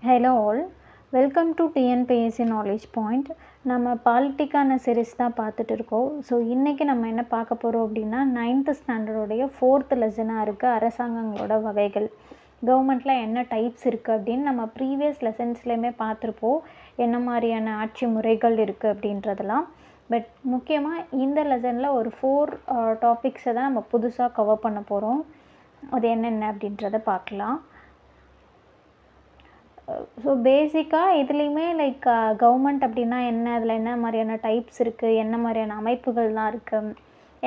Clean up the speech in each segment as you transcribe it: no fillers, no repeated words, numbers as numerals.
Hello all, welcome to TNPSC knowledge point. நம்ம பாலிட்டிக்கான series தான் பார்த்துட்டு இருக்கோம். ஸோ இன்றைக்கி நம்ம என்ன பார்க்க போகிறோம் அப்படின்னா, 9th ஸ்டாண்டர்டோடைய 4th லெசனாக இருக்குது அரசாங்கங்களோட வகைகள். கவர்மெண்ட்டில் என்ன டைப்ஸ் இருக்குது அப்படின்னு நம்ம ப்ரீவியஸ் லெசன்ஸ்லேயுமே பார்த்துருப்போம், என்ன மாதிரியான ஆட்சி முறைகள் இருக்குது அப்படின்றதெல்லாம். பட் முக்கியமாக இந்த லெசனில் ஒரு 4 டாபிக்ஸை தான் நம்ம புதுசாக கவர் பண்ண போகிறோம். அது என்னென்ன அப்படின்றத பார்க்கலாம். ஸோ பேசிக்காக இதுலேயுமே லைக் கவர்மெண்ட் அப்படின்னா என்ன, அதில் என்ன மாதிரியான டைப்ஸ் இருக்குது, என்ன மாதிரியான அமைப்புகள்லாம் இருக்குது,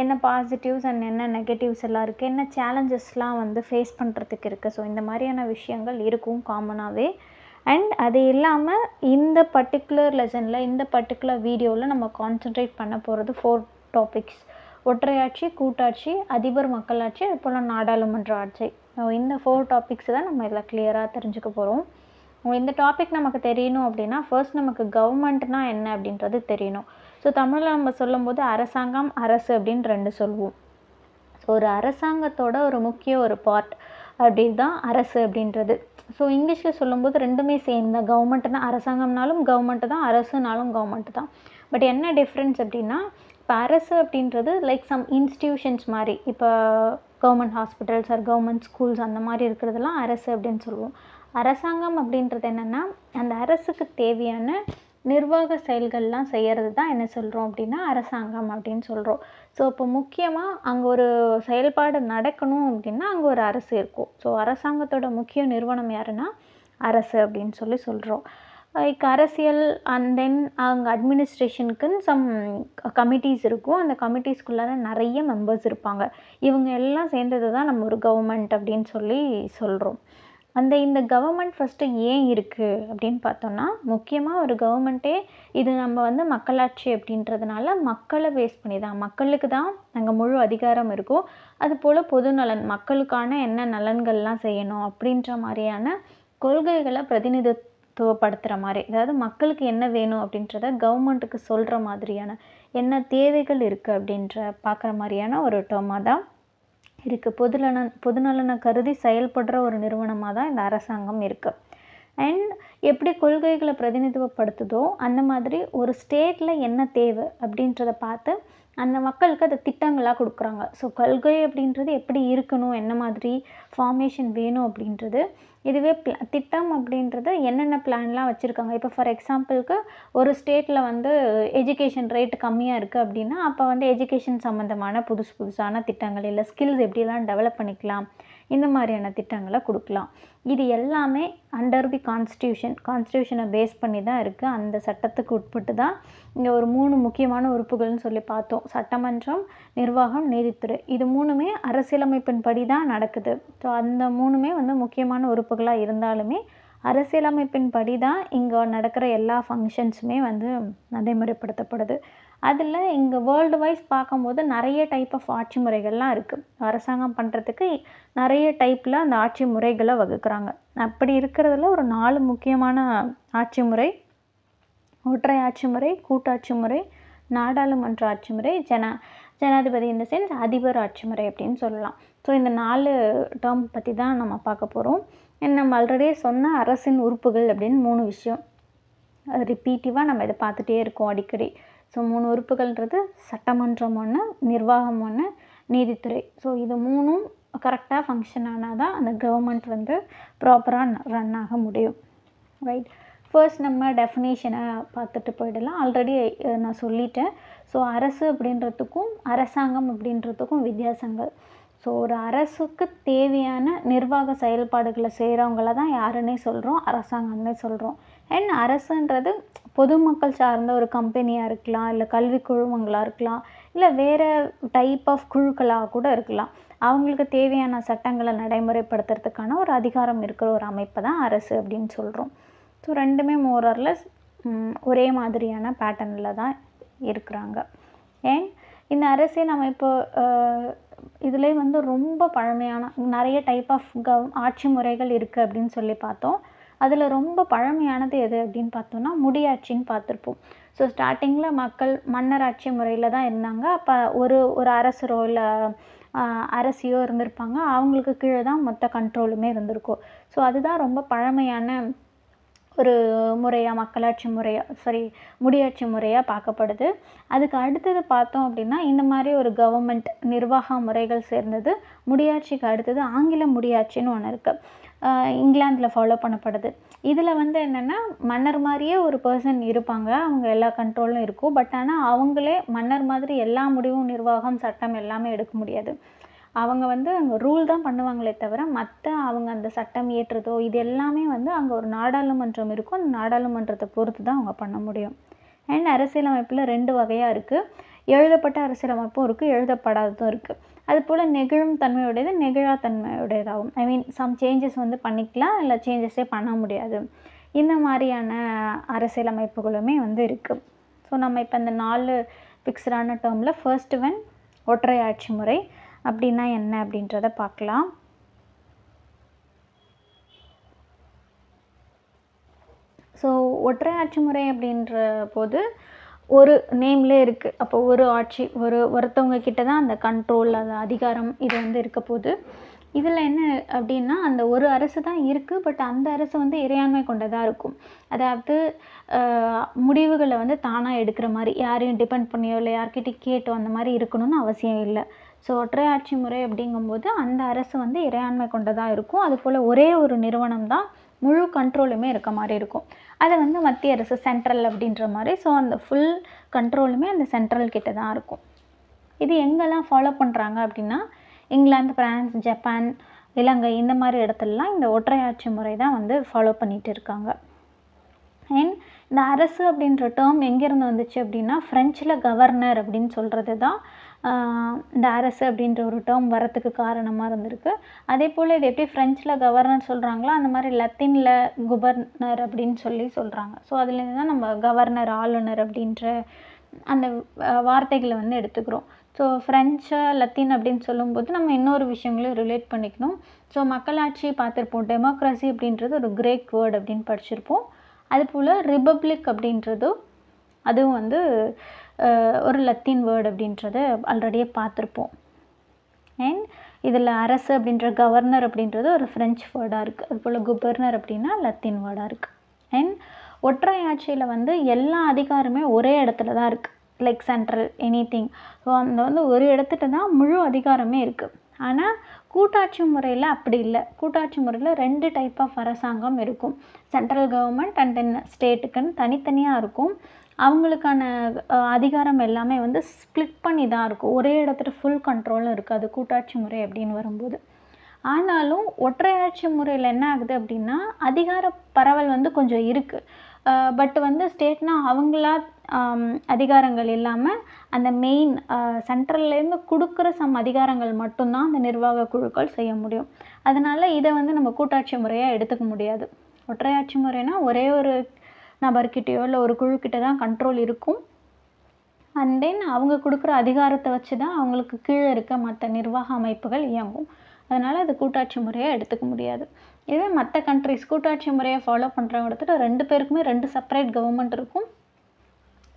என்ன பாசிட்டிவ்ஸ் அண்ட் என்ன நெகட்டிவ்ஸ் எல்லாம் இருக்குது, என்ன சேலஞ்சஸ்லாம் வந்து ஃபேஸ் பண்ணுறதுக்கு இருக்குது. ஸோ இந்த மாதிரியான விஷயங்கள் இருக்கும் காமனாகவே. அண்ட் அது இல்லாமல் இந்த பர்டிகுலர் லெசனில், இந்த பர்டிகுலர் வீடியோவில் நம்ம கான்சென்ட்ரேட் பண்ண போகிறது 4 டாபிக்ஸ்: ஒற்றையாட்சி, கூட்டாட்சி, அதிபர் மக்களாட்சி, அது போல் நாடாளுமன்ற ஆட்சி. இந்த 4 டாபிக்ஸ் தான் நம்ம இதில் கிளியராக தெரிஞ்சுக்க போகிறோம். இந்த டாபிக் நமக்கு தெரியணும் அப்படின்னா ஃபர்ஸ்ட் நமக்கு கவர்மெண்ட்னா என்ன அப்படின்றது தெரியணும். ஸோ தமிழில் நம்ம சொல்லும்போது அரசாங்கம், அரசு அப்படின்னு 2 சொல்லுவோம். ஸோ ஒரு அரசாங்கத்தோட ஒரு முக்கிய ஒரு பார்ட் அப்படி தான் அரசு அப்படின்றது. ஸோ இங்கிலீஷில் சொல்லும்போது ரெண்டுமே சேம் தான். கவர்மெண்ட்னா அரசாங்கம்னாலும் கவர்மெண்ட்டு தான், அரசுனாலும் கவர்மெண்ட்டு தான். பட் என்ன டிஃப்ரென்ஸ் அப்படின்னா, இப்போ அரசு அப்படின்றது லைக் சம் இன்ஸ்டிடியூஷன்ஸ் மாதிரி. இப்போ government hospitals or government schools அந்த மாதிரி இருக்கிறதெல்லாம் அரசு அப்படின்னு சொல்லுவோம். அரசாங்கம் அப்படின்றது என்னென்னா, அந்த அரசுக்கு தேவையான நிர்வாக செயல்கள்லாம் செய்கிறது தான் என்ன சொல்கிறோம் அப்படின்னா அரசாங்கம் அப்படின்னு சொல்கிறோம். ஸோ இப்போ முக்கியமாக அங்கே ஒரு செயல்பாடு நடக்கணும் அப்படின்னா அங்கே ஒரு அரசு இருக்கும். ஸோ அரசாங்கத்தோட முக்கிய நிறுவனம் யாருன்னா அரசு அப்படின்னு சொல்கிறோம். லைக் அரசியல் அண்ட் தென் அங்கே அட்மினிஸ்ட்ரேஷனுக்குன்னு சம் கமிட்டிஸ் இருக்கும். அந்த கமிட்டிஸ்குள்ளார நிறைய மெம்பர்ஸ் இருப்பாங்க. இவங்க எல்லாம் சேர்ந்தது தான் நம்ம ஒரு கவர்மெண்ட் அப்படின்னு சொல்கிறோம். இந்த கவர்மெண்ட் ஃபஸ்ட்டு ஏன் இருக்குது அப்படின்னு பார்த்தோம்னா, முக்கியமாக ஒரு கவர்மெண்ட்டே இது நம்ம வந்து மக்களாட்சி அப்படின்றதுனால மக்களை பேஸ் பண்ணி தான், மக்களுக்கு தான் அங்கே முழு அதிகாரம் இருக்கும். அதுபோல் பொதுநலன், மக்களுக்கான என்ன நலன்கள்லாம் செய்யணும் அப்படின்ற மாதிரியான கொள்கைகளை பிரதிநிதித்துவப்படுத்துகிற மாதிரி, அதாவது மக்களுக்கு என்ன வேணும் அப்படின்றத கவர்மெண்ட்டுக்கு சொல்கிற மாதிரியான என்ன தேவைகள் இருக்குது அப்படின்ற பார்க்குற மாதிரியான ஒரு டேர்மாக தான் இருக்குது. பொதுநலனை கருதி செயல்படுற ஒரு நிறுவனமாக தான் இந்த அரசாங்கம் இருக்குது. அண்ட் எப்படி கொள்கைகளை பிரதிநிதித்துவப்படுத்துதோ அந்த மாதிரி ஒரு ஸ்டேட்டில் என்ன தேவை அப்படின்றத பார்த்து அந்த மக்களுக்கு அதை திட்டங்களாக கொடுக்குறாங்க. ஸோ கொள்கை அப்படின்றது எப்படி இருக்கணும், என்ன மாதிரி ஃபார்மேஷன் வேணும் அப்படின்றது. இதுவே திட்டம் அப்படின்றது என்னென்ன பிளான்லாம் வச்சுருக்காங்க. இப்போ ஃபார் எக்ஸாம்பிளுக்கு ஒரு ஸ்டேட்டில் வந்து எஜுகேஷன் ரேட் கம்மியாக இருக்குது அப்படின்னா, அப்போ வந்து எஜுகேஷன் சம்மந்தமான புதுசான திட்டங்கள், இல்லை ஸ்கில்ஸ் எப்படிலாம் டெவலப் பண்ணிக்கலாம், இந்த மாதிரியான திட்டங்களை கொடுக்கலாம். இது எல்லாமே அண்டர் தி கான்ஸ்டியூஷனை பேஸ் பண்ணி தான் இருக்குது. அந்த சட்டத்துக்கு உட்பட்டு தான் இங்கே ஒரு 3 முக்கியமான உறுப்புகள்னு சொல்லி பார்த்தோம்: சட்டமன்றம், நிர்வாகம், நீதித்துறை. இது 3மே அரசியலமைப்பின் படி தான் நடக்குது. ஸோ அந்த 3மே வந்து முக்கியமான உறுப்புகளாக இருந்தாலுமே அரசியலமைப்பின் படி தான் இங்கே நடக்கிற எல்லா ஃபங்க்ஷன்ஸுமே வந்து நடைமுறைப்படுத்தப்படுது. அதில் இங்கே வேர்ல்டு வைஸ் பார்க்கும்போது நிறைய டைப் ஆஃப் ஆட்சி முறைகள்லாம் இருக்குது. அரசாங்கம் பண்ணுறதுக்கு நிறைய டைப்பில் அந்த ஆட்சி முறைகளை வகுக்கிறாங்க. அப்படி இருக்கிறதுல ஒரு 4 முக்கியமான ஆட்சி முறை: ஒற்றை ஆட்சி முறை, கூட்டாட்சி முறை, நாடாளுமன்ற ஆட்சி முறை, ஜனாதிபதி இந்த சென்ஸ் அதிபர் ஆட்சி முறை அப்படின்னு சொல்லலாம். ஸோ இந்த 4 டேர்ம் பற்றி தான் நம்ம பார்க்க போகிறோம். நம்ம ஆல்ரெடி சொன்ன அரசின் உறுப்புகள் அப்படின்னு 3 விஷயம் ரிப்பீட்டிவாக நம்ம இதை பார்த்துட்டே இருக்கோம் அடிக்கடி. ஸோ 3 உறுப்புகள்ன்றது சட்டமன்றம் ஒன்று, நிர்வாகம் ஒன்று, நீதித்துறை. ஸோ இது 3ம் கரெக்டாக ஃபங்க்ஷன் ஆனால் தான் அந்த கவர்மெண்ட் வந்து ப்ராப்பராக ரன் ஆக முடியும். ரைட், ஃபர்ஸ்ட் நம்ம டெஃபினேஷனை பார்த்துட்டு போயிடலாம். ஆல்ரெடி நான் சொல்லிட்டேன். ஸோ அரசு அப்படின்றதுக்கும் அரசாங்கம் அப்படின்றதுக்கும் வித்தியாசங்கள். ஸோ ஒரு அரசுக்கு தேவையான நிர்வாக செயல்பாடுகளை செய்கிறவங்கள தான் யாருன்னே சொல்கிறோம், அரசாங்கம்னே சொல்கிறோம். அண்ட் அரசுன்றது பொதுமக்கள் சார்ந்த ஒரு கம்பெனியாக இருக்கலாம், இல்லை கல்வி குழுமங்களாக இருக்கலாம், இல்லை வேறு டைப் ஆஃப் குழுக்களாக கூட இருக்கலாம். அவங்களுக்கு தேவையான சட்டங்களை நடைமுறைப்படுத்துறதுக்கான ஒரு அதிகாரம் இருக்கிற ஒரு அமைப்பை தான் அரசு அப்படின்னு சொல்கிறோம். ஸோ ரெண்டுமே மோரர்லெஸ் ஒரே மாதிரியான பேட்டர்னில் தான் இருக்கிறாங்க. அண்ட் இந்த அரசியல் அமைப்பு இதிலே வந்து ரொம்ப பழமையான நிறைய டைப் ஆஃப் ஆட்சி முறைகள் இருக்குது அப்படின்னு சொல்லி பார்த்தோம். அதில் ரொம்ப பழமையானது எது அப்படின்னு பார்த்தோன்னா முடியாட்சின்னு பார்த்துருப்போம். ஸோ ஸ்டார்டிங்கில் மக்கள் மன்னர் ஆட்சி முறையில் தான் இருந்தாங்க. அப்போ ஒரு அரசரோ இல்லை அரசியோ இருந்திருப்பாங்க. அவங்களுக்கு கீழே தான் மொத்த கண்ட்ரோலுமே இருந்திருக்கும். ஸோ அதுதான் ரொம்ப பழமையான ஒரு முறையாக மக்களாட்சி முறையாக முடியாட்சி முறையாக பார்க்கப்படுது. அதுக்கு அடுத்தது பார்த்தோம் அப்படின்னா இந்த மாதிரி ஒரு கவர்மெண்ட் நிர்வாக முறைகள் சேர்ந்தது. முடியாட்சிக்கு அடுத்தது ஆங்கில முடியாட்சின்னு ஒன்று இருக்குது. இங்கிலாந்தில் ஃபாலோ பண்ணப்படுது. இதில் வந்து என்னென்னா மன்னர் மாதிரியே ஒரு பர்சன் இருப்பாங்க. அவங்க எல்லா கண்ட்ரோலும் இருக்கும். பட் ஆனால் அவங்களே மன்னர் மாதிரி எல்லா முடிவும் நிர்வாகம் சட்டம் எல்லாமே எடுக்க முடியாது. அவங்க வந்து அங்கே ரூல் தான் பண்ணுவாங்களே தவிர மற்ற அவங்க அந்த சட்டம் இயற்றுறதோ இது எல்லாமே வந்து அங்கே ஒரு நாடாளுமன்றம் இருக்கும். அந்த நாடாளுமன்றத்தை பொறுத்து தான் அவங்க பண்ண முடியும். அண்ட் அரசியலமைப்பில் 2 வகையாக இருக்குது. எழுதப்பட்ட அரசியலமைப்பும் இருக்குது, எழுதப்படாததும் இருக்குது. அதுபோல் நெகிழும் தன்மையுடையது, நெகிழா தன்மையுடையதாகும். ஐ மீன் சம் சேஞ்சஸ் வந்து பண்ணிக்கலாம், இல்லை சேஞ்சஸே பண்ண முடியாது. இந்த மாதிரியான அரசியலமைப்புகளுமே வந்து இருக்குது. ஸோ நம்ம இப்போ இந்த 4 ஃபிக்ஸ்டான டேர்மில் ஃபர்ஸ்ட் ஒன் ஒற்றை ஆட்சி முறை அப்படின்னா என்ன அப்படின்றத பார்க்கலாம். ஸோ ஒற்றை ஆட்சி முறை அப்படின்ற போது ஒரு நேம்லே இருக்குது. அப்போ ஒரு ஆட்சி ஒருத்தவங்க கிட்ட தான் அந்த கண்ட்ரோல், அந்த அதிகாரம் இது வந்து இருக்க போகுது. இதில் என்ன அப்படின்னா அந்த ஒரு அரசு தான் இருக்குது. பட் அந்த அரசு வந்து இறையாண்மை கொண்டதாக இருக்கும். அதாவது முடிவுகளை வந்து தானாக எடுக்கிற மாதிரி யாரையும் டிபெண்ட் பண்ணியோ இல்லை யார்கிட்டையும் கேட்டோ அந்த மாதிரி இருக்கணும்னு அவசியம் இல்லை. ஸோ ஒற்றை ஆட்சி முறை அப்படிங்கும்போது அந்த அரசு வந்து இறையாண்மை கொண்டதாக இருக்கும். அதுபோல் ஒரே ஒரு நிறுவனம் தான் முழு கண்ட்ரோலுமே இருக்க மாதிரி இருக்கும். அதை வந்து மத்திய அரசு சென்ட்ரல் அப்படின்ற மாதிரி. ஸோ அந்த ஃபுல் கண்ட்ரோலுமே அந்த சென்ட்ரல் கிட்ட தான் இருக்கும். இது எங்கெல்லாம் ஃபாலோ பண்ணுறாங்க அப்படின்னா இங்கிலாந்து, பிரான்ஸ், ஜப்பான், இலங்கை இந்த மாதிரி இடத்துலலாம் இந்த ஒற்றை ஆட்சி முறை தான் வந்து ஃபாலோ பண்ணிகிட்டு இருக்காங்க. அண்ட் இந்த அரசு அப்படின்ற டேர்ம் எங்கேருந்து வந்துச்சு அப்படின்னா ஃப்ரெஞ்சில் கவர்னர் அப்படின்னு சொல்கிறது தான் இந்த அரசு அப்படின்ற ஒரு டேர்ம் வரத்துக்கு காரணமாக இருந்திருக்கு. அதே போல் இது எப்படி ஃப்ரெஞ்சில் கவர்னர் சொல்கிறாங்களோ அந்த மாதிரி லத்தீனில் குபர்னர் அப்படின்னு சொல்கிறாங்க. ஸோ அதுலேருந்து தான் நம்ம கவர்னர், ஆளுநர் அப்படின்ற அந்த வார்த்தைகளை வந்து எடுத்துக்கிறோம். ஸோ ஃப்ரெஞ்சு, லத்தீன் அப்படின்னு சொல்லும்போது நம்ம இன்னொரு விஷயங்களையும் ரிலேட் பண்ணிக்கணும். ஸோ மக்களாட்சி பார்த்துருப்போம். டெமோக்ரஸி அப்படின்றது ஒரு கிரேக் வேர்டு அப்படின்னு படிச்சிருப்போம். அதுபோல் ரிப்பப்ளிக் அப்படின்றது அதுவும் வந்து ஒரு லத்தீன் வேர்டு அப்படின்றத ஆல்ரெடியே பார்த்துருப்போம். அண்ட் இதில் அரசு அப்படின்ற கவர்னர் அப்படின்றது ஒரு ஃப்ரெஞ்ச் வேர்டாக இருக்குது. அதுபோல் குபர்னர் அப்படின்னா லத்தீன் வேர்டாக இருக்குது. அண்ட் ஒற்றை ஆட்சியில் வந்து எல்லா அதிகாரமே ஒரே இடத்துல தான் இருக்குது. Like central anything. ஸோ அந்த வந்து ஒரு இடத்துட்டு தான் முழு அதிகாரமே இருக்குது. ஆனால் கூட்டாட்சி முறையில் அப்படி இல்லை. கூட்டாட்சி முறையில் 2 டைப் ஆஃப் அரசாங்கம் இருக்கும். சென்ட்ரல் கவர்மெண்ட் அண்ட் தென் ஸ்டேட்டுக்குன்னு தனித்தனியாக இருக்கும். அவங்களுக்கான அதிகாரம் எல்லாமே வந்து ஸ்ப்ளிட் பண்ணி தான் இருக்கும். ஒரே இடத்துல ஃபுல் கண்ட்ரோலும் இருக்காது கூட்டாட்சி முறை அப்படின்னு வரும்போது. ஆனாலும் ஒற்றையாட்சி முறையில் என்ன ஆகுது அப்படின்னா அதிகார பரவல் வந்து கொஞ்சம் இருக்குது. பட் வந்து ஸ்டேட்னா அவங்களா அதிகாரங்கள் இல்லாமல் அந்த மெயின் சென்ட்ரல்லேருந்து கொடுக்குற அதிகாரங்கள் மட்டும்தான் அந்த நிர்வாக குழுக்கள் செய்ய முடியும். அதனால் இதை வந்து நம்ம கூட்டாட்சி முறையாக எடுத்துக்க முடியாது. ஒற்றையாட்சி முறைனா ஒரே ஒரு நபர்கிட்டயோ இல்லை ஒரு குழுக்கிட்ட தான் கண்ட்ரோல் இருக்கும். அண்ட் தென் அவங்க கொடுக்குற அதிகாரத்தை வச்சு தான் அவங்களுக்கு கீழே இருக்க மற்ற நிர்வாக அமைப்புகள் இயங்கும். அதனால் அது கூட்டாட்சி முறையாக எடுத்துக்க முடியாது. இதே மற்ற கண்ட்ரிஸ் கூட்டாட்சி முறையை ஃபாலோ பண்ணுறவங்க இடத்துல 2 பேருக்குமே 2 செப்பரேட் கவர்மெண்ட் இருக்கும்.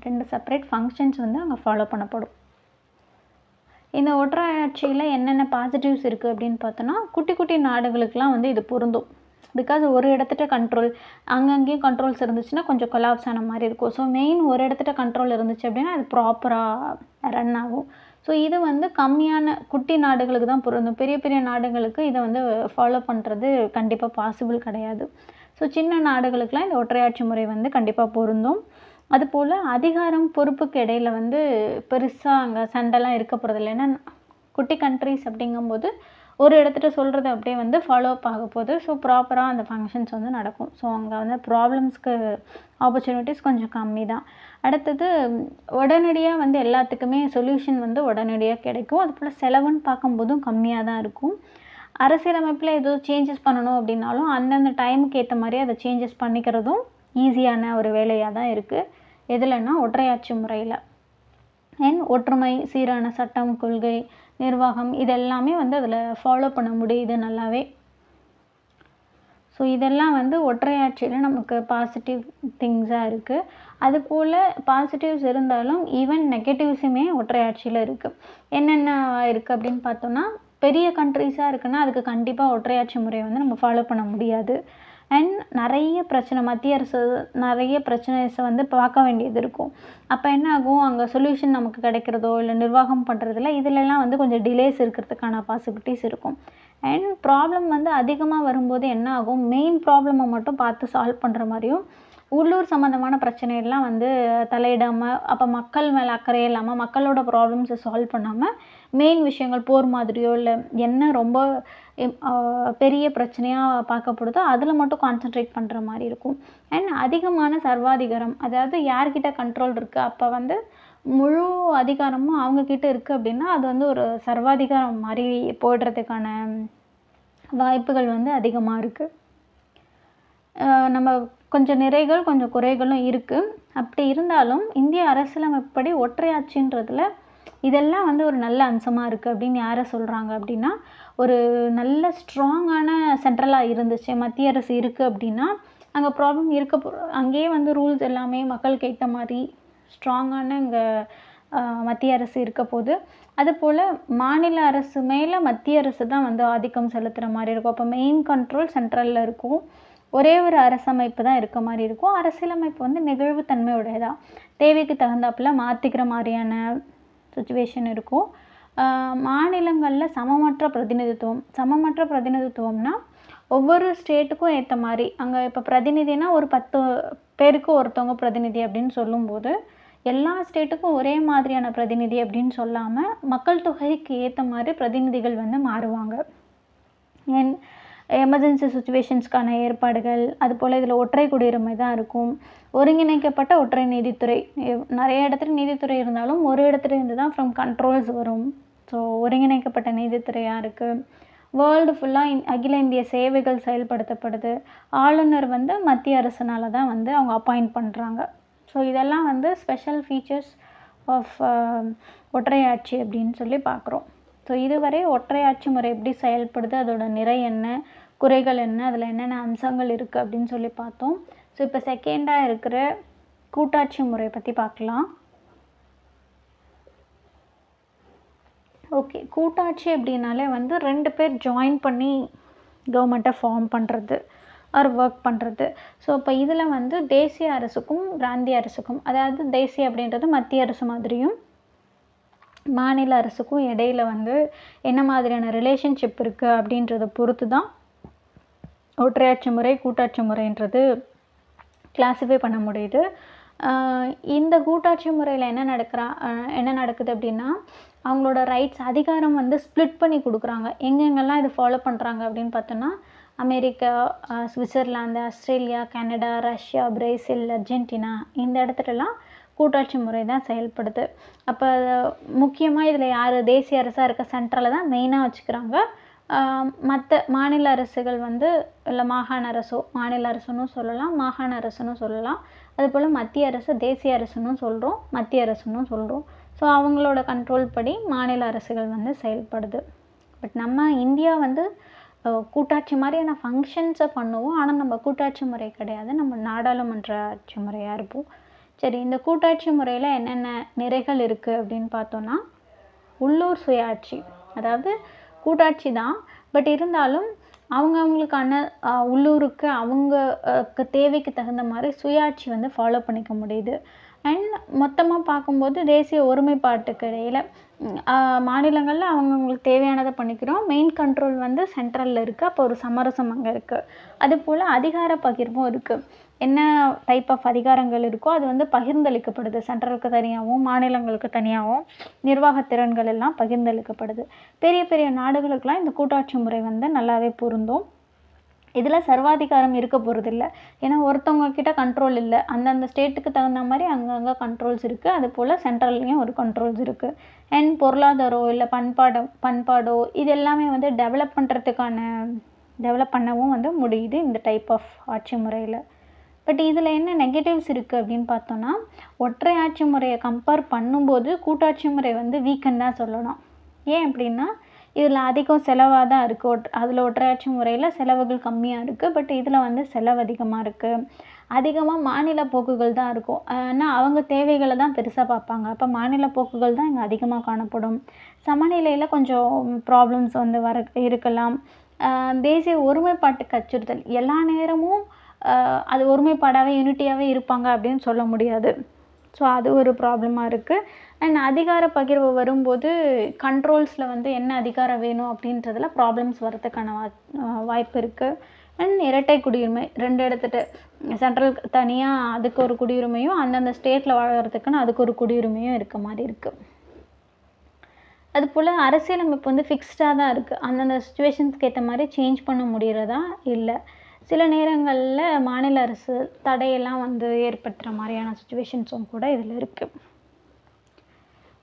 2 செப்பரேட் ஃபங்க்ஷன்ஸ் வந்து அங்கே ஃபாலோ பண்ணப்படும். இந்த ஒற்றையாட்சியில் என்னென்ன பாசிட்டிவ்ஸ் இருக்குது அப்படின்னு பார்த்தோன்னா குட்டி குட்டி நாடுகளுக்கெலாம் வந்து இது பொருந்தும். பிகாஸ் ஒரு இடத்துட்ட கண்ட்ரோல் அங்கங்கேயும் கண்ட்ரோல்ஸ் இருந்துச்சுன்னா கொஞ்சம் கொலாப்ஸ் ஆன மாதிரி இருக்கும். ஸோ மெயின் ஒரு இடத்துட்ட கண்ட்ரோல் இருந்துச்சு அப்படின்னா அது ப்ராப்பராக ரன் ஆகும். ஸோ இது வந்து கம்மியான குட்டி நாடுகளுக்கு தான் பொருந்தும். பெரிய பெரிய நாடுகளுக்கு இதை வந்து ஃபாலோ பண்ணுறது கண்டிப்பாக பாசிபிள் கிடையாது. ஸோ சின்ன நாடுகளுக்கெலாம் இந்த ஒற்றையாட்சி முறை வந்து கண்டிப்பாக பொருந்தும். அதுபோல் அதிகாரம் பொறுப்புக்கு இடையில் வந்து பெருசாக அங்கே சண்டைலாம் இருக்க போகிறதில்ல. ஏன்னா குட்டி கண்ட்ரிஸ் அப்படிங்கும்போது ஒரு இடத்துட்ட சொல்கிறது அப்படியே வந்து ஃபாலோ அப் ஆக போகுது. ஸோ ப்ராப்பராக அந்த ஃபங்க்ஷன்ஸ் வந்து நடக்கும். ஸோ அங்கே வந்து ப்ராப்ளம்ஸ்க்கு ஆப்பர்ச்சுனிட்டிஸ் கொஞ்சம் கம்மி தான். அடுத்தது உடனடியாக வந்து எல்லாத்துக்குமே சொல்யூஷன் வந்து உடனடியாக கிடைக்கும். அதுபோல் செலவுன்னு பார்க்கும்போதும் கம்மியாக தான் இருக்கும். அரசியலமைப்பில் ஏதோ சேஞ்சஸ் பண்ணணும் அப்படின்னாலும் அந்தந்த டைமுக்கு ஏற்ற மாதிரி அதை சேஞ்சஸ் பண்ணிக்கிறதும் ஈஸியான ஒரு வேலையாக தான் இருக்குது. எதுலன்னா ஒற்றையாட்சி முறையில். அண்ட் ஒற்றுமை, சீரான சட்டம், கொள்கை, நிர்வாகம் இதெல்லாமே வந்து அதில் ஃபாலோ பண்ண முடியுது நல்லாவே. ஸோ இதெல்லாம் வந்து ஒற்றையாட்சியில் நமக்கு பாசிட்டிவ் திங்ஸாக இருக்குது. அதுபோல் பாசிட்டிவ்ஸ் இருந்தாலும் ஈவன் நெகட்டிவ்ஸுமே ஒற்றையாட்சியில் இருக்குது. என்னென்ன இருக்குது அப்படின்னு பார்த்தோன்னா பெரிய கண்ட்ரிஸாக இருக்குன்னா அதுக்கு கண்டிப்பாக ஒற்றையாட்சி முறையை வந்து நம்ம ஃபாலோ பண்ண முடியாது. அண்ட் நிறைய பிரச்சனை மத்திய அரசு நிறைய பிரச்சனைஸை வந்து பார்க்க வேண்டியது இருக்கும். அப்போ என்ன ஆகும், அங்கே சொல்யூஷன் நமக்கு கிடைக்கிறதோ இல்லை நிர்வாகம் பண்ணுறதில்ல இதிலெல்லாம் வந்து கொஞ்சம் டிலேஸ் இருக்கிறதுக்கான பாசிபிலிட்டிஸ் இருக்கும். அண்ட் ப்ராப்ளம் வந்து அதிகமாக வரும்போது என்ன ஆகும், மெயின் ப்ராப்ளமை மட்டும் பார்த்து சால்வ் பண்ணுற மாதிரியும் உள்ளூர் சம்மந்தமான பிரச்சனையெல்லாம் வந்து தலையிடாமல், அப்போ மக்கள் மேலே அக்கறை இல்லாமல் மக்களோட ப்ராப்ளம்ஸை சால்வ் பண்ணாமல் மெயின் விஷயங்கள் போர் மாதிரியோ இல்லை என்ன ரொம்ப பெரிய பிரச்சனையாக பார்க்கப்படுதோ அதில் மட்டும் கான்சென்ட்ரேட் பண்ணுற மாதிரி இருக்கும். அண்ட் அதிகமான சர்வாதிகாரம், அதாவது யார்கிட்ட கண்ட்ரோல் இருக்குது, அப்போ வந்து முழு அதிகாரமும் அவங்கக்கிட்ட இருக்குது அப்படின்னா அது வந்து ஒரு சர்வாதிகாரம் மாதிரி போய்டுறதுக்கான வாய்ப்புகள் வந்து அதிகமாக இருக்குது. நம்ம கொஞ்சம் நிறைகள் கொஞ்சம் குறைகளும் இருக்குது. அப்படி இருந்தாலும் இந்திய அரசியலமைப்படி ஒற்றையாட்சின்றதில் இதெல்லாம் வந்து ஒரு நல்ல அம்சமாக இருக்குது அப்படின்னு யாரை சொல்கிறாங்க அப்படின்னா, ஒரு நல்ல ஸ்ட்ராங்கான சென்ட்ரலாக இருந்துச்சு மத்திய அரசு இருக்குது அப்படின்னா அங்கே ப்ராப்ளம் அங்கேயே வந்து ரூல்ஸ் எல்லாமே மக்களுக்கு ஏற்ற மாதிரி ஸ்ட்ராங்கான இங்கே மத்திய அரசு இருக்க போது. அதுபோல் மாநில அரசு மேலே மத்திய அரசு தான் வந்து ஆதிக்கம் செலுத்துகிற மாதிரி இருக்கும். அப்போ மெயின் கண்ட்ரோல் சென்ட்ரலில் இருக்கும். ஒரே ஒரு அரசமைப்பு தான் இருக்க மாதிரி இருக்கும். அரசியலமைப்பு வந்து நெகிழ்வுத்தன்மையுடையதான், தேவைக்கு தகுந்தாப்பில் மாற்றிக்கிற மாதிரியான சுச்சுவேஷன் இருக்கும். மாநிலங்களில் சமமற்ற பிரதிநிதித்துவம்னா ஒவ்வொரு ஸ்டேட்டுக்கும் ஏற்ற மாதிரி அங்கே இப்போ பிரதிநிதினா ஒரு 10 பேருக்கு ஒருத்தவங்க பிரதிநிதி அப்படின்னு சொல்லும்போது எல்லா ஸ்டேட்டுக்கும் ஒரே மாதிரியான பிரதிநிதி அப்படின்னு சொல்லாமல் மக்கள் தொகைக்கு ஏற்ற மாதிரி பிரதிநிதிகள் வந்து மாறுவாங்க. எமர்ஜென்சி சுச்சுவேஷன்ஸ்க்கான ஏற்பாடுகள், அதுபோல் இதில் ஒற்றை குடியுரிமை தான் இருக்கும். ஒருங்கிணைக்கப்பட்ட ஒற்றை நீதித்துறை, நிறைய இடத்துல நீதித்துறை இருந்தாலும் ஒரு இடத்துல இருந்து தான் ஃப்ரம் கண்ட்ரோல்ஸ் வரும். ஸோ ஒருங்கிணைக்கப்பட்ட நீதித்துறையாக இருக்குது. வேர்ல்டு ஃபுல்லாக அகில இந்திய சேவைகள் செயல்படுத்தப்படுது. ஆளுநர் வந்து மத்திய அரசுனால தான் வந்து அவங்க அப்பாயிண்ட் பண்ணுறாங்க. ஸோ இதெல்லாம் வந்து ஸ்பெஷல் ஃபீச்சர்ஸ் ஆஃப் ஒற்றையாட்சி அப்படின்னு சொல்லி பார்க்குறோம். ஸோ இதுவரை ஒற்றையாட்சி முறை எப்படி செயல்படுது, அதோட நிறை என்ன, குறைகள் என்ன, அதில் என்னென்ன அம்சங்கள் இருக்குது அப்படின்னு சொல்லி பார்த்தோம். ஸோ இப்போ செகண்டாக இருக்கிற கூட்டாட்சி முறை பற்றி பார்க்கலாம். ஓகே, கூட்டாட்சி அப்படின்னாலே வந்து 2 பேர் ஜாயின் பண்ணி கவர்மெண்ட்டை ஃபார்ம் பண்ணுறது ஆர் ஒர்க் பண்ணுறது. ஸோ இப்போ இதில் வந்து தேசிய அரசுக்கும் பிராந்திய அரசுக்கும், அதாவது தேசிய அப்படின்றது மத்திய அரசு மாதிரியும் மாநில அரசுக்கும் இடையில் வந்து என்ன மாதிரியான ரிலேஷன்ஷிப் இருக்குது அப்படின்றத பொறுத்து தான் ஒற்றையாட்சி முறை கூட்டாட்சி முறைன்றது கிளாஸிஃபை பண்ண முடியுது. இந்த கூட்டாட்சி முறையில் என்ன நடக்குது அப்படின்னா, அவங்களோட ரைட்ஸ் அதிகாரம் வந்து ஸ்ப்ளிட் பண்ணி கொடுக்குறாங்க. எங்கெங்கெல்லாம் இது ஃபாலோ பண்ணுறாங்க அப்படின்னு பார்த்தோன்னா, America, Switzerland, Australia, Canada, Russia, Brazil, Argentina இந்த இடத்துலலாம் கூட்டாட்சி முறை தான் செயல்படுது. அப்போ முக்கியமாக இதில் யார் தேசிய அரசாக இருக்க சென்ட்ரலை தான் மெயினாக வச்சுக்கிறாங்க. மற்ற மாநில அரசுகள் வந்து இல்லை மாகாண அரசோ, மாநில அரசுன்னு சொல்லலாம், மாகாண அரசுன்னு சொல்லலாம். அதுபோல் மத்திய அரசு தேசிய அரசுன்னு சொல்கிறோம், மத்திய அரசுன்னு சொல்கிறோம். ஸோ அவங்களோட கண்ட்ரோல் படி மாநில அரசுகள் வந்து செயல்படுது. பட் நம்ம இந்தியா வந்து கூட்டாட்சி மாதிரியான ஃபங்க்ஷன்ஸை பண்ணுவோம். ஆனால் நம்ம கூட்டாட்சி முறை கிடையாது, நம்ம நாடாளுமன்ற ஆட்சி முறையாக இருப்போம். சரி, இந்த கூட்டாட்சி முறையில் என்னென்ன நிறைகள் இருக்குது அப்படின்னு பார்த்தோன்னா, உள்ளூர் சுயாட்சி, அதாவது கூட்டாட்சி தான், பட் இருந்தாலும் அவங்களுக்கான உள்ளூருக்கு அவங்க தேவைக்கு தகுந்த மாதிரி சுயாட்சி வந்து ஃபாலோ பண்ணிக்க முடியுது. அண்ட் மொத்தமாக பார்க்கும்போது தேசிய ஒருமைப்பாட்டுக்கு இடையில் மாநிலங்களில் அவங்களுக்கு தேவையானதை பண்ணிக்கிறோம். மெயின் கண்ட்ரோல் வந்து சென்ட்ரலில் இருக்குது. அப்போ ஒரு சமரசம் அங்கே இருக்குது. அதுபோல் அதிகார பகிர்வும் இருக்குது. என்ன டைப் ஆஃப் அதிகாரங்கள் இருக்கோ அது வந்து பகிர்ந்தளிக்கப்படுது. சென்ட்ரலுக்கு தனியாகவும் மாநிலங்களுக்கு தனியாகவும் நிர்வாகத் திறன்கள் எல்லாம் பகிர்ந்தளிக்கப்படுது. பெரிய பெரிய நாடுகளுக்கெல்லாம் இந்த கூட்டாட்சி முறை வந்து நல்லாவே பொருந்தும். இதில் சர்வாதிகாரம் இருக்க போகிறதில்ல. ஏன்னா ஒருத்தவங்க கிட்ட கண்ட்ரோல் இல்லை, அந்தந்த ஸ்டேட்டுக்கு தகுந்த மாதிரி அங்கங்கே கண்ட்ரோல்ஸ் இருக்குது. அதுபோல் சென்ட்ரல்லையும் ஒரு கண்ட்ரோல்ஸ் இருக்குது. அண்ட் பொருளாதாரம் இல்லை பண்பாடோ இது எல்லாமே வந்து டெவலப் பண்ணவும் வந்து முடியுது இந்த டைப் ஆஃப் ஆட்சி முறையில். பட் இதில் என்ன நெகட்டிவ்ஸ் இருக்குது அப்படின்னு பார்த்தோன்னா, ஒற்றை ஆட்சி முறையை கம்பேர் பண்ணும்போது கூட்டாட்சி முறை வந்து வீக்கன் தான் சொல்லணும். ஏன் அப்படின்னா, இதில் அதிகம் செலவாக தான் இருக்குது. அதில் ஒற்றையாட்சி முறையில் செலவுகள் கம்மியாக இருக்குது. பட் இதில் வந்து செலவு அதிகமாக இருக்குது. அதிகமாக மாநில போக்குகள் தான் இருக்கும். ஆனால் அவங்க தேவைகளை தான் பெருசாக பார்ப்பாங்க. அப்போ மாநில போக்குகள் தான் இங்கே அதிகமாக காணப்படும். சமநிலையில் கொஞ்சம் ப்ராப்ளம்ஸ் வந்து இருக்கலாம். தேசிய ஒருமைப்பாட்டுக்கு அச்சுறுத்தல். எல்லா நேரமும் அது ஒருமைப்பாடாவே, யூனிட்டியாவே இருப்பாங்க அப்படின்னு சொல்ல முடியாது. ஸோ அது ஒரு ப்ராப்ளமா இருக்குது. அண்ட் அதிகார பகிர்வு வரும்போது கண்ட்ரோல்ஸில் வந்து என்ன அதிகாரம் வேணும் அப்படின்றதுல ப்ராப்ளம்ஸ் வரதுக்கான வாய்ப்பு இருக்குது. அண்ட் இரட்டை குடியுரிமை 2 எடுத்துட்டு சென்ட்ரல் தனியாக அதுக்கு ஒரு குடியுரிமையும், அந்தந்த ஸ்டேட்டில் வாழறதுக்குன்னு அதுக்கு ஒரு குடியுரிமையும் இருக்க மாதிரி இருக்குது. அதுபோல் அரசியலமைப்பு வந்து ஃபிக்ஸ்டாக தான் இருக்குது. அந்தந்த சுச்சுவேஷன்ஸ்க்கு ஏற்ற மாதிரி சேஞ்ச் பண்ண முடிகிறதா இல்லை. சில நேரங்களில் மாநில அரசு தடையெல்லாம் வந்து ஏற்படுத்துகிற மாதிரியான சுச்சுவேஷன்ஸும் கூட இதில் இருக்குது.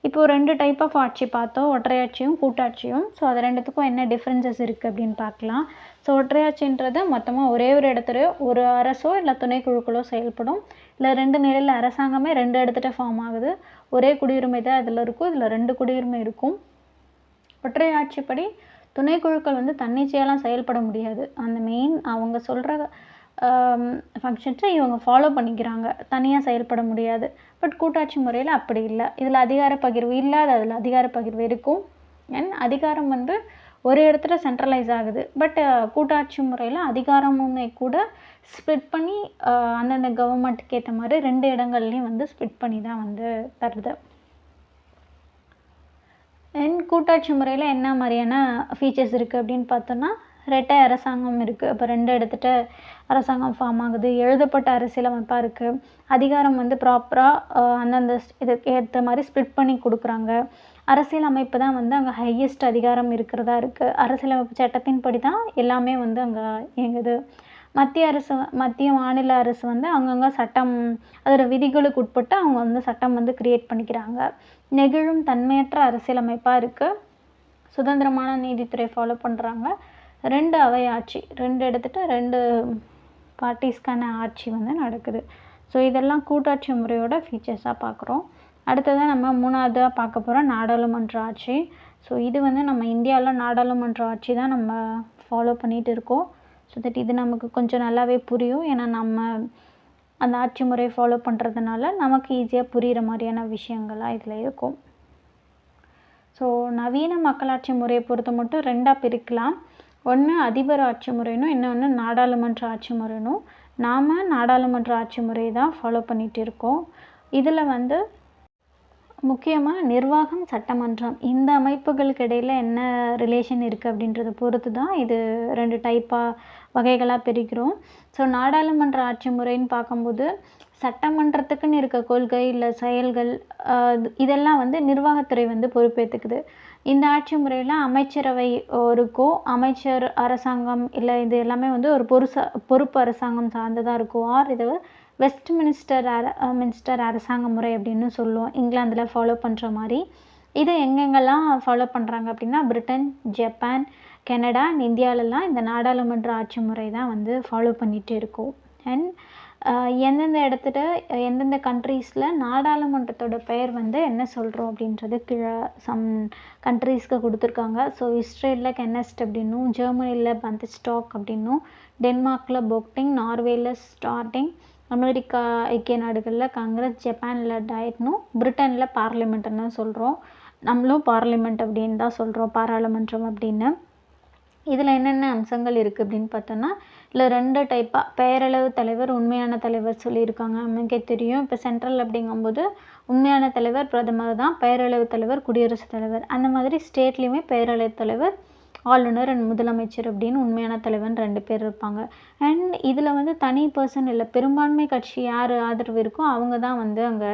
இப்போது 2 டைப் ஆஃப் ஆட்சி பார்த்தோம், ஒற்றையாட்சியும் கூட்டாட்சியும். ஸோ அது ரெண்டுத்துக்கும் என்ன டிஃப்ரென்சஸ் இருக்குது அப்படின்னு பார்க்கலாம். ஸோ ஒற்றையாட்சின்றது மொத்தமாக ஒரே ஒரு இடத்துல ஒரு அரசோ இல்லை துணைக்குழுக்களோ செயல்படும். இல்லை 2 நிலையில் அரசாங்கமே 2 இடத்துல ஃபார்ம் ஆகுது. ஒரே குடியுரிமை தான் இதில் இருக்கும், இதில் 2 குடியுரிமை இருக்கும். ஒற்றையாட்சிப்படி துணைக்குழுக்கள் வந்து தன்னிச்சையெல்லாம் செயல்பட முடியாது. அந்த மெயின் அவங்க சொல்கிற ஃபங்க்ஷன்ஸை இவங்க ஃபாலோ பண்ணிக்கிறாங்க, தனியாக செயல்பட முடியாது. பட் கூட்டாட்சி முறையில் அப்படி இல்லை. இதில் அதிகார பகிர்வு இல்லாத, அதில் அதிகார பகிர்வு இருக்கும். அண்ட் அதிகாரம் வந்து ஒரு இடத்துல சென்ட்ரலைஸ் ஆகுது. பட் கூட்டாட்சி முறையில் அதிகாரமுமே கூட ஸ்ப்ளிட் பண்ணி அந்தந்த கவர்மெண்ட்டுக்கு ஏற்ற மாதிரி 2 இடங்கள்லையும் வந்து ஸ்ப்ளிட் பண்ணி தான் வந்து தருது. அண்ட் கூட்டாட்சி முறையில் என்ன மாதிரியான ஃபீச்சர்ஸ் இருக்குது அப்படின்னு பார்த்தோன்னா, இரட்டை அரசாங்கம் இருக்குது. அப்போ 2 எடுத்துகிட்டு அரசாங்கம் ஃபார்ம் ஆகுது. எழுதப்பட்ட அரசியலமைப்பாக இருக்குது. அதிகாரம் வந்து ப்ராப்பராக அந்தந்த இதுக்கு ஏற்ற மாதிரி ஸ்ப்ளிட் பண்ணி கொடுக்குறாங்க. அரசியலமைப்பு தான் வந்து அங்கே ஹையஸ்ட் அதிகாரம் இருக்கிறதா இருக்குது. அரசியலமைப்பு சட்டத்தின்படி தான் எல்லாமே வந்து அங்கே இயங்குது. மத்திய மாநில அரசு வந்து அங்கங்கே சட்டம் அதோட விதிகளுக்கு உட்பட்டு அவங்க வந்து சட்டம் வந்து கிரியேட் பண்ணிக்கிறாங்க. நெகிழும் தன்மையற்ற அரசியலமைப்பாக இருக்குது. சுதந்திரமான நீதித்துறை ஃபாலோ பண்ணுறாங்க. 2 அவை ஆட்சி, 2 எடுத்துகிட்டு 2 பார்ட்டிஸ்க்கான ஆட்சி வந்து நடக்குது. ஸோ இதெல்லாம் கூட்டாட்சி முறையோட ஃபீச்சர்ஸாக பார்க்குறோம். அடுத்ததாக நம்ம 3வதாக பார்க்க போகிறோம் நாடாளுமன்ற ஆட்சி. ஸோ இது வந்து நம்ம இந்தியாவில் நாடாளுமன்ற ஆட்சி தான் நம்ம ஃபாலோ பண்ணிகிட்டு இருக்கோம். ஸோ தட் இது நமக்கு கொஞ்சம் நல்லாவே புரியும். ஏன்னா நம்ம அந்த ஆட்சி முறையை ஃபாலோ பண்ணுறதுனால நமக்கு ஈஸியாக புரிகிற மாதிரியான விஷயங்கள்லாம் இதில் இருக்கும். ஸோ நவீன மக்களாட்சி முறையை பொறுத்த மட்டும் 2ஆக பிரிக்கலாம். ஒன்று அதிபர் ஆட்சி முறைனும், இன்னொன்று நாடாளுமன்ற ஆட்சி முறைனும். நாம் நாடாளுமன்ற ஆட்சி முறையை தான் ஃபாலோ பண்ணிகிட்டு இருக்கோம். இதில் வந்து முக்கியமாக நிர்வாகம், சட்டமன்றம் இந்த அமைப்புகளுக்கு இடையில் என்ன ரிலேஷன் இருக்குது அப்படின்றத பொறுத்து தான் இது 2 டைப்பாக வகைகளாக பிரிக்கிறோம். ஸோ நாடாளுமன்ற ஆட்சி முறைன்னு பார்க்கும்போது சட்டமன்றத்துக்குன்னு இருக்க கொள்கை இல்லை செயல்கள் இதெல்லாம் வந்து நிர்வாகத்துறை வந்து பொறுப்பேற்றுக்குது. இந்த ஆட்சி முறையில் அமைச்சரவை இருக்கும், அமைச்சர் அரசாங்கம் இல்லை இது எல்லாமே வந்து ஒரு பொறுப்பு அரசாங்கம் சார்ந்ததாக இருக்கும். இது மினிஸ்டர் அரசாங்க முறை அப்படின்னு சொல்லுவோம், இங்கிலாந்தில் ஃபாலோ பண்ணுற மாதிரி. இது எங்கெங்கெல்லாம் ஃபாலோ பண்ணுறாங்க அப்படின்னா பிரிட்டன், ஜப்பான், கனடா, இந்தியாவிலலாம் இந்த நாடாளுமன்ற ஆட்சி முறை தான் வந்து ஃபாலோ பண்ணிகிட்டு இருக்கோம். அண்ட் எந்தெந்த இடத்துல எந்தெந்த கண்ட்ரீஸில் நாடாளுமன்றத்தோட பெயர் வந்து என்ன சொல்கிறோம் அப்படின்றது கீழே சம் கண்ட்ரீஸ்க்கு கொடுத்துருக்காங்க. ஸோ இஸ்ரேலில் கென்னஸ்ட் அப்படின்னும், ஜெர்மனியில் பந்தஸ்டாக் அப்படின்னும், டென்மார்க்கில் போக்டிங், நார்வேயில் ஸ்டார்டிங், அமெரிக்கா ஐக்கிய நாடுகளில் காங்கிரஸ், ஜப்பானில் டயட்னும், பிரிட்டனில் பார்லிமெண்ட்டுன்னு சொல்கிறோம். நம்மளும் பார்லிமெண்ட் அப்படின்னு தான் சொல்கிறோம், பாராளுமன்றம் அப்படின்னு. இதில் என்னென்ன அம்சங்கள் இருக்குது அப்படின்னு பார்த்தோன்னா, இல்லை 2 டைப்பாக பெயரளவு தலைவர், உண்மையான தலைவர் சொல்லியிருக்காங்க. நமக்கே தெரியும், இப்போ சென்ட்ரல் அப்படிங்கும்போது உண்மையான தலைவர் பிரதமர் தான், பெயரளவு தலைவர் குடியரசுத் தலைவர். அந்த மாதிரி ஸ்டேட்லேயுமே பெயரளவு தலைவர், ஆளுநர் அண்ட் முதலமைச்சர் அப்படின்னு உண்மையான தலைவர்னு 2 பேர் இருப்பாங்க. அண்ட் இதில் வந்து தனி பர்சன் இல்லை, பெரும்பான்மை கட்சி யார் ஆதரவு இருக்கோ அவங்க தான் வந்து அங்கே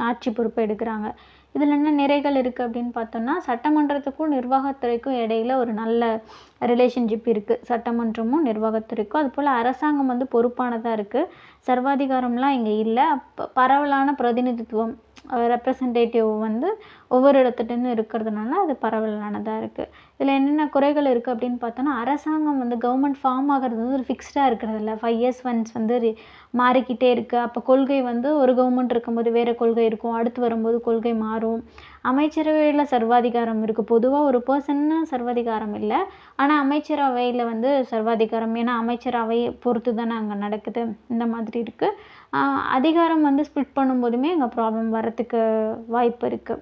ஆட்சி பொறுப்பை எடுக்கிறாங்க. இதில் என்ன நிறைகள் இருக்குது அப்படின்னு பார்த்தோன்னா, சட்டமன்றத்துக்கும் நிர்வாகத்துறைக்கும் இடையில் ஒரு நல்ல ரிலேஷன்ஷிப் இருக்குது. சட்டமன்றமும் நிர்வாகத்துறைக்கும். அதுபோல் அரசாங்கம் வந்து பொறுப்பானதாக இருக்குது. சர்வாதிகாரம்லாம் இங்கே இல்லை. பரவலான பிரதிநிதித்துவம், ரெப்ரசன்டேட்டிவ் வந்து ஒவ்வொரு இடத்துலேருந்து இருக்கிறதுனால அது பரவலானதாக இருக்குது. இதில் என்னென்ன குறைகள் இருக்குது அப்படின்னு பார்த்தோன்னா, அரசாங்கம் வந்து கவர்மெண்ட் ஃபார்ம் ஆகிறது வந்து ஒரு ஃபிக்ஸ்டாக இருக்கிறதில்ல. 5 இயர்ஸ் ஒன்ஸ் வந்து மாறிக்கிட்டே இருக்குது. அப்போ கொள்கை வந்து ஒரு கவர்மெண்ட் இருக்கும்போது வேறு கொள்கை இருக்கும், அடுத்து வரும்போது கொள்கை மாறும். அமைச்சரவையில் சர்வாதிகாரம் இருக்குது. பொதுவாக ஒரு பர்சன்னு சர்வாதிகாரம் இல்லை, ஆனால் அமைச்சரவையில் வந்து சர்வாதிகாரம். ஏன்னா அமைச்சரவையை பொறுத்து தானே அங்கே நடக்குது. இந்த மாதிரி இருக்குது. அதிகாரம் வந்து ஸ்ப்ளிட் பண்ணும்போதுமே அங்கே ப்ராப்ளம் வரத்துக்கு வாய்ப்பு இருக்குது.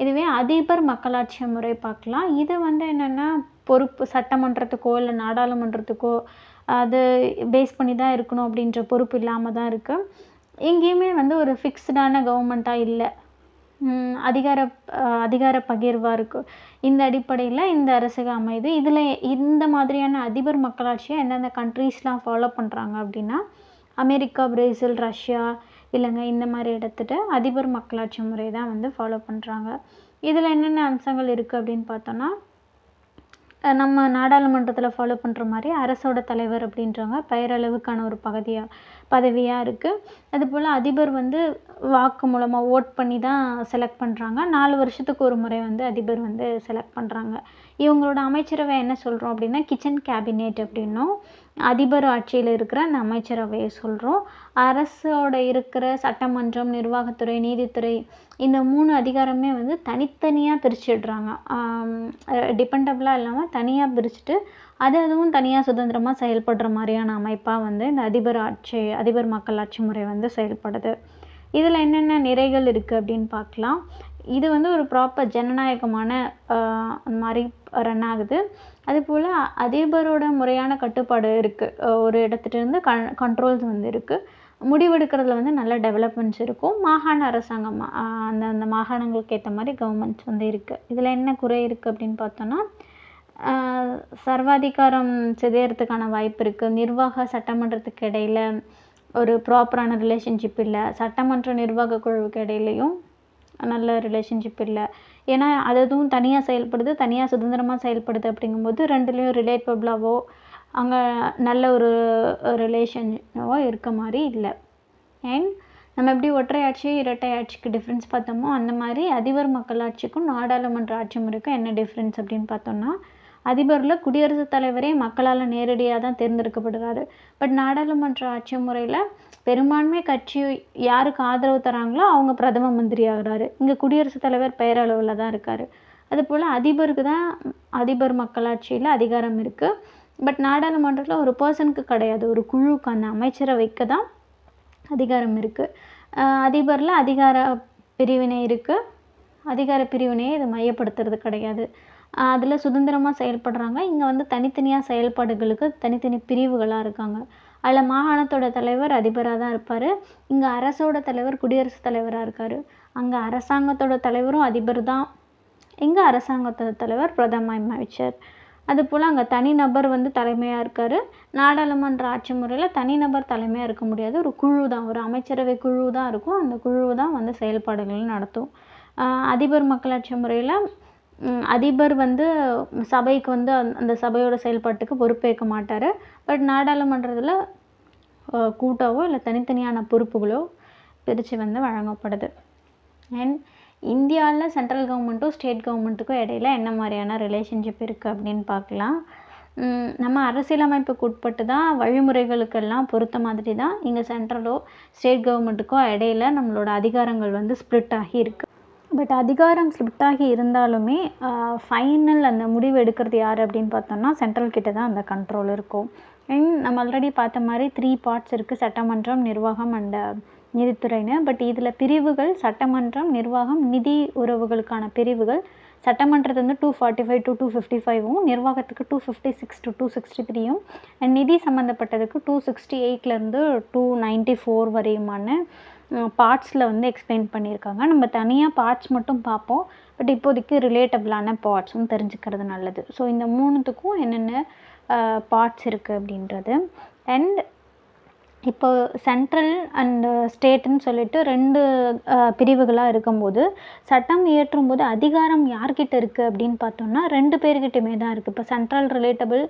இதுவே அதிபர் மக்களாட்சி முறை பார்க்கலாம். இது வந்து என்னென்னா பொறுப்பு சட்டமன்றத்துக்கோ இல்லை நாடாளுமன்றத்துக்கோ அது பேஸ் பண்ணி தான் இருக்கணும் அப்படின்ற பொறுப்பு இல்லாமல் தான் இருக்குது. எங்கேயுமே வந்து ஒரு ஃபிக்ஸ்டான கவர்மெண்ட்டாக இல்லை. அதிகார பகிர்வாக இருக்குது. இந்த அடிப்படையில் இந்த அரசுகள் அமையுது. இதில் இந்த மாதிரியான அதிபர் மக்களாட்சியை எந்தெந்த கண்ட்ரீஸ்லாம் ஃபாலோ பண்ணுறாங்க அப்படின்னா, அமெரிக்கா, பிரேசில், ரஷ்யா, இலங்கை இந்த மாதிரி இடத்துல அதிபர் மக்களாட்சி முறை தான் வந்து ஃபாலோ பண்ணுறாங்க. இதில் என்னென்ன அம்சங்கள் இருக்குது அப்படின்னு பார்த்தோன்னா, நம்ம நாடாளுமன்றத்தில் ஃபாலோ பண்ணுற மாதிரி அரசோட தலைவர் அப்படின்றவங்க பெயரளவுக்கான ஒரு பதவியாக இருக்குது. அதுபோல் அதிபர் வந்து வாக்கு மூலமாக ஓட் பண்ணி தான் செலக்ட் பண்ணுறாங்க. 4 வருஷத்துக்கு ஒரு முறை வந்து அதிபர் வந்து செலக்ட் பண்ணுறாங்க. இவங்களோட அமைச்சரவை என்ன சொல்கிறோம் அப்படின்னா கிச்சன் கேபினெட் அப்படின்னும், அதிபர் ஆட்சியில் இருக்கிற அந்த அமைச்சரவையை சொல்கிறோம். அரசோட இருக்கிற சட்டமன்றம், நிர்வாகத்துறை, நீதித்துறை இந்த 3 அதிகாரமே வந்து தனித்தனியாக பிரிச்சுடுறாங்க. டிபெண்டபிளாக இல்லாமல் தனியாக பிரிச்சுட்டு அதுவும் தனியாக சுதந்திரமாக செயல்படுற மாதிரியான அமைப்பாக வந்து இந்த அதிபர் மக்களாட்சி முறை வந்து செயல்படுது. இதில் என்னென்ன நிறைகள் இருக்குது அப்படின்னு பார்க்கலாம். இது வந்து ஒரு ப்ராப்பர் ஜனநாயகமான அந்த மாதிரி ரன் ஆகுது. அதுபோல் அதிபரோட முறையான கட்டுப்பாடு இருக்குது. ஒரு இடத்துலேருந்து கண்ட்ரோல்ஸ் வந்து இருக்குது. முடிவெடுக்கிறதுல வந்து நல்ல டெவலப்மெண்ட்ஸ் இருக்கும். மாகாண அரசாங்கம் அந்த மாகாணங்களுக்கு ஏற்ற மாதிரி கவர்மெண்ட்ஸ் வந்து இருக்குது. இதில் என்ன குறை இருக்குது அப்படின்னு பார்த்தோன்னா, சர்வாதிகாரம் சிதையறதுக்கான வாய்ப்பு இருக்குது. நிர்வாக சட்டமன்றத்துக்கு இடையில் ஒரு ப்ராப்பரான ரிலேஷன்ஷிப் இல்லை. சட்டமன்ற நிர்வாக குழுவுக்கு இடையிலையும் நல்ல ரிலேஷன்ஷிப் இல்லை. ஏன்னா அதுவும் தனியாக செயல்படுது, தனியாக சுதந்திரமாக செயல்படுது. அப்படிங்கும்போது ரெண்டுலேயும் ரிலேட்டபிளாவோ அங்கே நல்ல ஒரு ரிலேஷனோ இருக்க மாதிரி இல்லை. அண்ட் நம்ம எப்படி ஒற்றை ஆட்சி இரட்டை ஆட்சிக்கு டிஃப்ரென்ஸ் பார்த்தோமோ அந்த மாதிரி அதிபர் மக்களாட்சிக்கும் நாடாளுமன்ற ஆட்சி முறைக்கும் என்ன டிஃப்ரென்ஸ் அப்படின்னு பார்த்தோம்னா, அதிபரில் குடியரசுத் தலைவரே மக்களால் நேரடியாக தான் தேர்ந்தெடுக்கப்படுறாரு. பட் நாடாளுமன்ற ஆட்சி முறையில் பெரும்பான்மை கட்சி யாருக்கு ஆதரவு தராங்களோ அவங்க பிரதம மந்திரி ஆகிறாரு. இங்கே குடியரசுத் தலைவர் பெயரளவில் தான் இருக்கார். அதுபோல் அதிபருக்கு தான் அதிபர் மக்களாட்சியில் அதிகாரம் இருக்குது. பட் நாடாளுமன்றத்தில் ஒரு பர்சனுக்கு கிடையாது, ஒரு குழுவுக்கு அந்த அமைச்சரவைக்கு தான் அதிகாரம் இருக்குது. அதிபரில் அதிகார பிரிவினை இருக்குது. அதிகார பிரிவினையை இதை மையப்படுத்துறது கிடையாது. அதில் சுதந்திரமாக செயல்படுறாங்க. இங்கே வந்து தனித்தனியாக செயல்பாடுகளுக்கு தனித்தனி பிரிவுகளாக இருக்காங்க. அதில் மாகாணத்தோட தலைவர் அதிபராக தான் இருப்பார். இங்கே அரசோட தலைவர் குடியரசுத் தலைவராக இருக்கார். அங்கே அரசாங்கத்தோட தலைவரும் அதிபர் தான். இங்கே அரசாங்கத்தோட தலைவர் பிரதம அமைச்சர். அதுபோல் அங்கே தனிநபர் வந்து தலைமையாக இருக்கார். நாடாளுமன்ற ஆட்சி முறையில் தனிநபர் தலைமையாக இருக்க முடியாது. ஒரு குழு தான், ஒரு அமைச்சரவை குழு தான் இருக்கும். அந்த குழு தான் வந்து செயல்பாடுகள் நடத்தும். அதிபர் மக்களாட்சி முறையில் அதிபர் வந்து சபைக்கு வந்து அந்த சபையோட செயல்பாட்டுக்கு பொறுப்பேற்க மாட்டார். பட் நாடாளுமன்றத்தில் கூட்டாவோ இல்லை தனித்தனியான பொறுப்புகளோ பிரித்து வந்து வழங்கப்படுது. அண்ட் இந்தியாவில் சென்ட்ரல் கவர்மெண்ட்டும் ஸ்டேட் கவர்மெண்ட்டுக்கும் இடையில என்ன மாதிரியான ரிலேஷன்ஷிப் இருக்குது அப்படின்னு பார்க்கலாம். நம்ம அரசியலமைப்புக்கு உட்பட்டு தான் வழிமுறைகளுக்கெல்லாம் பொறுத்த மாதிரி தான் இங்கே சென்ட்ரலோ ஸ்டேட் கவர்மெண்ட்டுக்கோ இடையில நம்மளோட அதிகாரங்கள் வந்து ஸ்ப்ளிட் ஆகி இருக்குது. பட் அதிகாரம் ஸ்ப்ளிட் ஆகி இருந்தாலுமே ஃபைனல் அந்த முடிவு எடுக்கிறது யார் அப்படின்னு பார்த்தோம்னா சென்ட்ரல் கிட்ட தான் அந்த கண்ட்ரோல் இருக்கும். அண்ட் நம்ம ஆல்ரெடி பார்த்த மாதிரி 3 பார்ட்ஸ் இருக்குது, சட்டமன்றம், நிர்வாகம் அண்ட் நீதித்துறைன்னு. பட் இதில் பிரிவுகள் சட்டமன்றம், நிர்வாகம், நிதி உறவுகளுக்கான பிரிவுகள் சட்டமன்றத்து வந்து 245 to 255ம், நிர்வாகத்துக்கு 256 to 263யும், அண்ட் நிதி சம்மந்தப்பட்டதுக்கு 268லேருந்து 294 வரையுமான பார்ட்ஸில் வந்து எக்ஸ்பிளைன் பண்ணியிருக்காங்க. நம்ம தனியாக பார்ட்ஸ் மட்டும் பார்ப்போம். பட் இப்போதைக்கு ரிலேட்டபிளான பார்ட்ஸும் தெரிஞ்சுக்கிறது நல்லது. ஸோ இந்த 3த்துக்கும் என்னென்ன பார்ட்ஸ் இருக்குது அப்படின்றது. அண்ட் இப்போ சென்ட்ரல் அண்டு ஸ்டேட்டுன்னு சொல்லிட்டு 2 பிரிவுகளாக இருக்கும்போது சட்டம் இயற்றும் போது அதிகாரம் யார்கிட்ட இருக்குது அப்படின்னு பார்த்தோம்னா 2 பேர்கிட்டையுமே தான் இருக்குது. இப்போ சென்ட்ரல் ரிலேட்டபிள்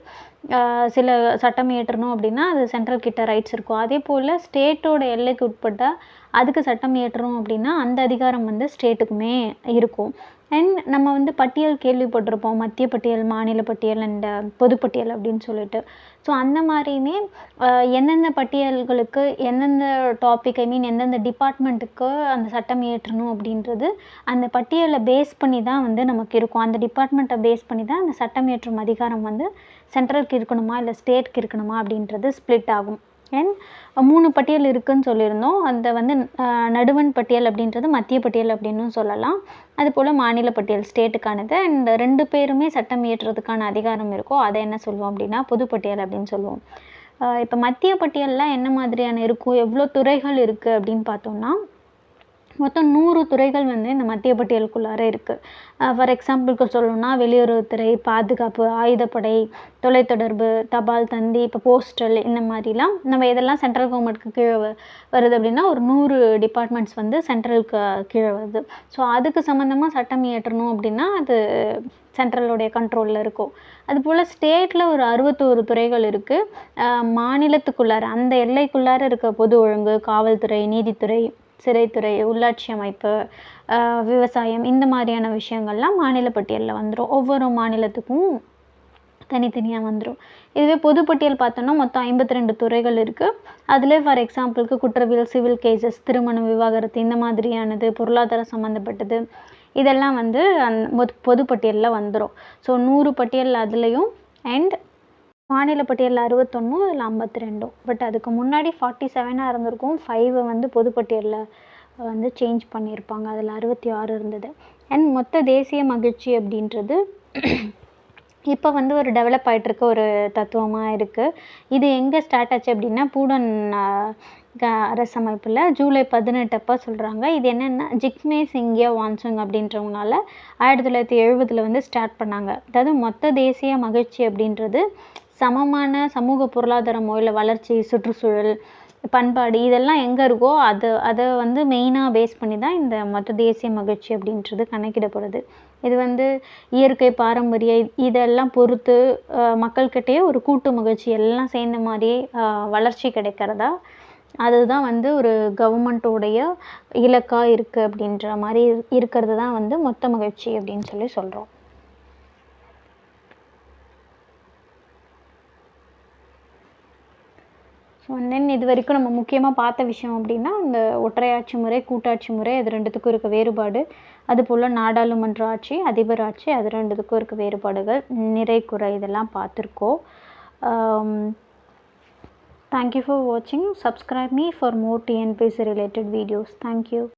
சில சட்டம் இயற்றணும் அப்படின்னா அது சென்ட்ரல் கிட்ட ரைட்ஸ் இருக்கும். அதே போல் ஸ்டேட்டோட எல்லைக்கு உட்பட்டால் அதுக்கு சட்டம் இயற்றணும் அப்படின்னா அந்த அதிகாரம் வந்து ஸ்டேட்டுக்குமே இருக்கும். அண்ட் நம்ம வந்து பட்டியல் கேள்விப்பட்டிருப்போம், மத்திய பட்டியல், மாநில பட்டியல் அண்ட் பொதுப்பட்டியல் அப்படின்னு சொல்லிட்டு. ஸோ அந்த மாதிரியுமே எந்தெந்த பட்டியல்களுக்கு எந்தெந்த டாபிக் எந்தெந்த டிபார்ட்மெண்ட்டுக்கு அந்த சட்டம் இயற்றணும் அப்படின்றது அந்த பட்டியலை பேஸ் பண்ணி தான் வந்து நமக்கு இருக்கும். அந்த டிபார்ட்மெண்ட்டை பேஸ் பண்ணி தான் அந்த சட்டம் இயற்றும் அதிகாரம் வந்து சென்ட்ரலுக்கு இருக்கணுமா இல்லை ஸ்டேட்க்கு இருக்கணுமா அப்படின்றது ஸ்ப்ளிட் ஆகும். அண்ட் 3 பட்டியல் இருக்குதுன்னு சொல்லியிருந்தோம். அந்த வந்து நடுவண் பட்டியல் அப்படின்றது மத்திய பட்டியல் அப்படின்னும் சொல்லலாம். அதுபோல் மாநில பட்டியல் ஸ்டேட்டுக்கானது. அண்ட் 2 பேருமே சட்டம் இயற்றுறதுக்கான அதிகாரம் இருக்கோ அதை என்ன சொல்லுவோம் அப்படின்னா பொதுப்பட்டியல் அப்படின்னு சொல்லுவோம். இப்போ மத்திய பட்டியலில் என்ன மாதிரியான இருக்கும், எவ்வளோ துறைகள் இருக்குது அப்படின்னு பார்த்தோம்னா மொத்தம் 100 துறைகள் வந்து இந்த மத்திய பட்டியலுக்குள்ளார இருக்குது. ஃபார் எக்ஸாம்பிளுக்கு சொல்லணும்னா வெளியுறவுத்துறை, பாதுகாப்பு, ஆயுதப்படை, தொலைத்தொடர்பு, தபால் தந்தி, இப்போ போஸ்டல் இந்த மாதிரிலாம் நம்ம இதெல்லாம் சென்ட்ரல் கவர்மெண்ட்டுக்கு கீழே வருது அப்படின்னா ஒரு 100 டிபார்ட்மெண்ட்ஸ் வந்து சென்ட்ரலுக்கு கீழே வருது. ஸோ அதுக்கு சம்மந்தமாக சட்டம் இயற்றணும் அப்படின்னா அது சென்ட்ரலுடைய கண்ட்ரோலில் இருக்கும். அதுபோல் ஸ்டேட்டில் ஒரு 61 துறைகள் இருக்குது. மாநிலத்துக்குள்ளார அந்த எல்லைக்குள்ளார இருக்க பொது ஒழுங்கு, காவல்துறை, நீதித்துறை, சிறைத்துறை, உள்ளாட்சி அமைப்பு, விவசாயம் இந்த மாதிரியான விஷயங்கள்லாம் மாநில பட்டியலில் வந்துடும். ஒவ்வொரு மாநிலத்துக்கும் தனித்தனியாக வந்துடும். இதுவே பொதுப்பட்டியல் பார்த்தோன்னா மொத்தம் 52 துறைகள் இருக்குது. அதில் ஃபார் எக்ஸாம்பிளுக்கு குற்றவியல், சிவில் கேசஸ், திருமணம், விவாகரத்து இந்த மாதிரியானது, பொருளாதாரம் சம்மந்தப்பட்டது இதெல்லாம் வந்து பொதுப்பட்டியலில் வந்துடும். ஸோ 100 பட்டியல் அதுலேயும் அண்ட் மாநில பட்டியலில் 61 இதில் 52. பட் அதுக்கு முன்னாடி 47 இருந்திருக்கும். 5 வந்து பொதுப்பட்டியலில் வந்து சேஞ்ச் பண்ணியிருப்பாங்க. அதில் 66 இருந்தது. அண்ட் மொத்த தேசிய மகிழ்ச்சி அப்படின்றது இப்போ வந்து ஒரு டெவலப் ஆகிட்டுருக்க ஒரு தத்துவமாக இருக்குது. இது எங்கே ஸ்டார்ட் ஆச்சு அப்படின்னா பூடன் அரசமைப்பில் ஜூலை 18 அப்போ சொல்கிறாங்க. இது என்னென்னா ஜிக்மே சிங்கியா வான்சுங் அப்படின்றவங்களால 1970 வந்து ஸ்டார்ட் பண்ணாங்க. அதாவது மொத்த தேசிய மகிழ்ச்சி அப்படின்றது சமமான சமூக பொருளாதாரமோ இல்லை வளர்ச்சி, சுற்றுச்சூழல், பண்பாடு இதெல்லாம் எங்கே இருக்கோ அதை வந்து மெயினாக பேஸ் பண்ணி தான் இந்த மொத்த தேசிய மகிழ்ச்சி அப்படின்றது கணக்கிடப்படுது. இது வந்து இயற்கை, பாரம்பரிய இதெல்லாம் பொறுத்து மக்கள்கிட்டயே ஒரு கூட்டு மகிழ்ச்சி எல்லாம் சேர்ந்த மாதிரி வளர்ச்சி கிடைக்கிறதா அதுதான் வந்து ஒரு கவர்மெண்ட்டோடைய இலக்காக இருக்குது அப்படின்ற மாதிரி இருக்கிறது தான் வந்து மொத்த மகிழ்ச்சி அப்படின்னு சொல்கிறோம். ஸோ தென் இது வரைக்கும் நம்ம முக்கியமாக பார்த்த விஷயம் அப்படின்னா இந்த ஒற்றையாட்சி முறை, கூட்டாட்சி முறை அது 2த்துக்கும் இருக்க வேறுபாடு. அதுபோல் நாடாளுமன்ற ஆட்சி, அதிபர் ஆட்சி அது 2த்துக்கும் இருக்க வேறுபாடுகள், நிறை குறை இதெல்லாம் பார்த்துருக்கோம். Thank you for watching. Subscribe me for more TNPSC related videos. Thank you.